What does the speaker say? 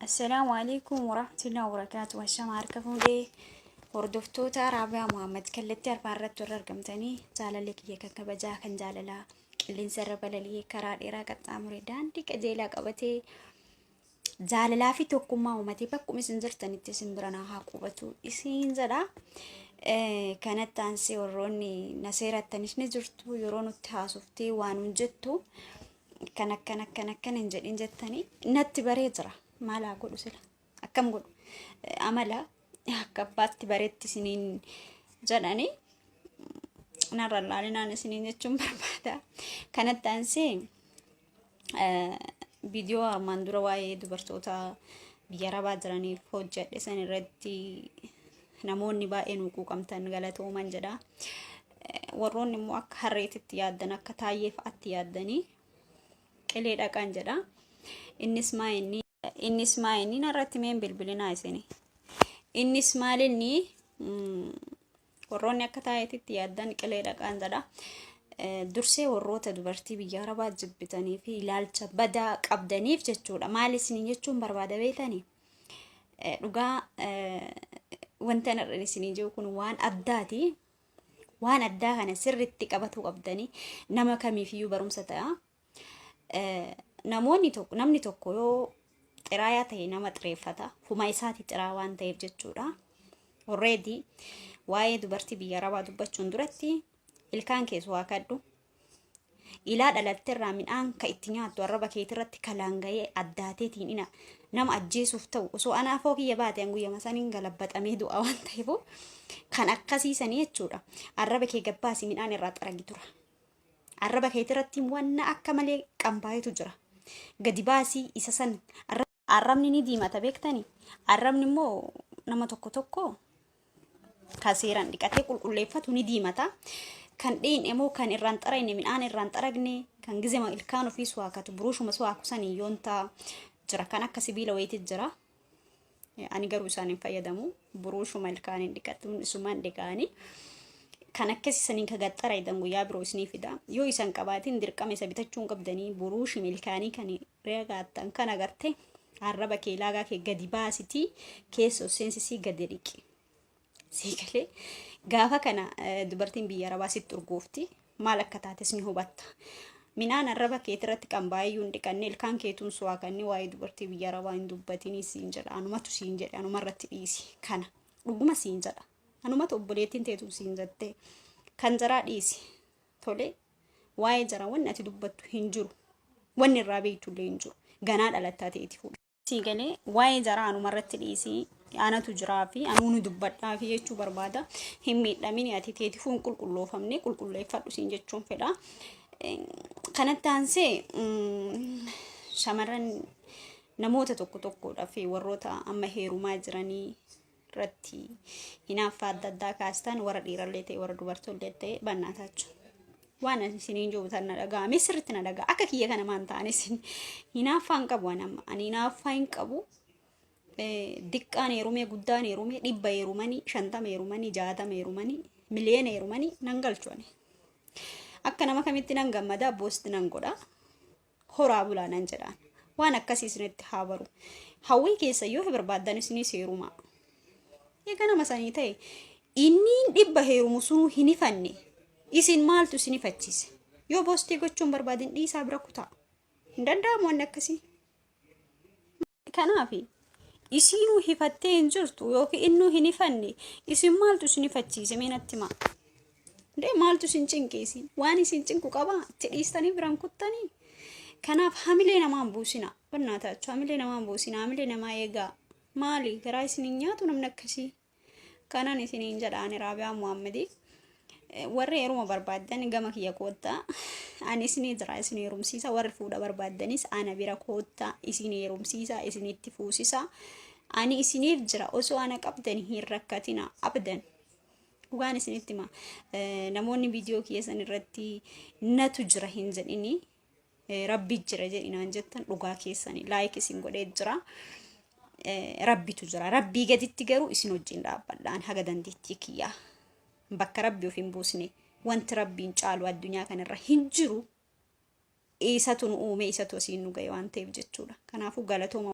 السلام عليكم ورحمة الله وبركاته. والشام عاركفون ليه وردفتوتا رابع محمد كلتي أربع رت ورقمتني زال لك يا كبجا كان زال لا اللي نسرب لي كرار إراك تعمري داندي كجيلا قبتي زال لا في توكما ومتي بكم سنزرتني تسمبرنا هاقوبتو إسين زلا كانت تانسي وروني نسيرة تنش نزرتو يرونو تهاسفتي وانو جتو كان إن جتني نت بريزرة ما لا أقول سلا أكم قول عملا كبات بريت سنين جناني نرى لنا سنين جتشم بربادا كانت تانسي فيديو أرمان درواي دبرتوتا بيارا جراني فوجة لسان ردي نموني با إنو كمتن غلطو من جدا وروني موك هريت التيادنا كتايف التيادني اللي دكان جدا إنس ما إني نرتي من بالبلنا إسني إنس ما لني وروني كتايت التيادن اللي دكان جدا درسي وروت دبرتي بيجارة بعد جبتني في لالش بدا قبضني في جتشورا مالي سنين جتشون بربادة بيتني لقى وانتنا رني سنين جو كون وان أداتي وان أداها أنا سر التكابته قبضني نما كمي فيو برمسة namni tokko yoo xiraayaa ta'e nama xireeffata fuma isaati xiraa waan ta'eef jechuudha. Already waa'ee dubartii biyya arabaa dubbachuun duratti ilkaan keessa waa kadhu ilaa dhalatteerraa midhaan ka itti nyaattu arraba keetirratti kalaan ga'ee addaateetiin ina nama ajjeesuuf ta'u osoo anaafoo kiyya baate guyyama saniin galabbaxamee du'a waan ta'eef kan akkasiisanii jechuudha. Arraba kee gabbaasi midhaan irraa xaragi tura. Arraba keetirratti wanna akka malee qambaayetu jira. Gadi baasii isa san arrabni ni diimata beektani. Arrabni immoo nama tokko kaseeran dhiqatee qulqulleeffatu ni diimata. Kan dhiin immoo kan irraan xarayne midhaan irraan xaragne kan gizema ilkaan ofii suwaakatu buruushuma suwaaku sanii yoonta jira kan akka sibiila wayiitti jira. Ani garuu isaaniin fayyadamu buruushuma ilkaaniin dhiqatuun isumaan dhiqaanii. Kan akkasiisaniin ka gaxxaraydan guyyaa biroo isinii fida yoo isan qabaatiin dirqama isa bitachuun qabdanii buruushi milkaanii kan reegaattan kan agarte arraba kee laagaa kee gadi baasitii keessa seensisii gadi dhiqi siikalee gaafa kana dubartiin biyya arabaa sitti urgoofti maal akka taates ni hubatta. Minaan arraba keetirratti qambaayyuu hin dhiqanne ilkaan keetuun suwaa kanni waa'ee dubartii biyya arabaa hin dubbatinii siin jedha anumatu siin jedhe anumarratti dhiisi kana dhuguma siin jedha. Anumatu obboleettiin teetu siin jette kan jaraa dhiisi tole waa'ee jara wanni ati dubbattu hin jiru wanni irraa beektu hin jiru ganaa dhalattaa teeti fuudha. Siigalee waa'ee jaraa anumarratti dhiisi anatu jiraa fi anuuni dubbadhaa fi jechuu barbaada hin miidhamini ati teeti fuun qulqulloofamne qulqulleeffadhu siin jechuun fedha. Kanatti aansee shamarran namoota tokkodhaaf warroota amma heerumaa jiranii irratti hinaaffaa adda addaa kaastan warra dhiirallee ta'e warra dubartollee ta'e bannaataachu waan isiniin jootan na dhaga'ame sirriitti na dhaga'a akka kiyya kana maan ta'an isin hinaaffaa hin qabu ani hinaaffaa hin qabu diqqaan heerumee guddaan heerumee 100 heerumanii 50 heerumanii 60 heerumanii miliyoona heerumanii nan galchuani akka nama kamitti nan gammada boosti nan godha horaa bulaa nan jedhaan waan akkasii isinitti haa baru hawwii keessa yoo barbaaddan isinis heerumaa. Eegana masanii ta'e inni 100 heerumu sunu hin ifanne isin maaltu isin ifachiise yoo boostii gochuun barbaadin dhiisaa bira kutaa hin danda'amu wanni akkasii. Kanaaf isinuu hifattee hin jirtu yookiin innuu hin ifanne isin maaltu isin ifachiise meenatti maa ndee maaltu isin cinqeesi waan isin cinqu qaba itti dhiistanii biraan kuttanii. Kanaaf hamilee namaan buusina bannaataachu hamilee namaan buusina hamilee namaa eegaa. Maali garaa isiniin nyaatu namni akkasii kanaan isiniin jedhaan Raabiyaa Muhammadi warri heeruma barbaaddan gama kiyya koottaa ani isinii jira isin heerumsiisa warri fuudha barbaaddanis ana bira koottaa isin heerumsiisa isinitti fuusisa ani isiniif jira osoo ana qabdan hin rakkatina abdan dhugaan isinitti ma namoonni viidiyoo keessan irratti natu jira hin jedhini rabbi jira jedhinaan jettan dhugaa keessanii laayik isin godhee jira. Rabbitu jira rabbii gaditti garuu isin wajjin dhaabbadhaan haga dandeettii kiyyaa bakka rabbi of hin buusne wanti rabbiin caalu addunyaa kanarra hin jiru isatu nu uume isatu asiin nu ga'e waan ta'eef jechuudha. Kanaafuu galatooma.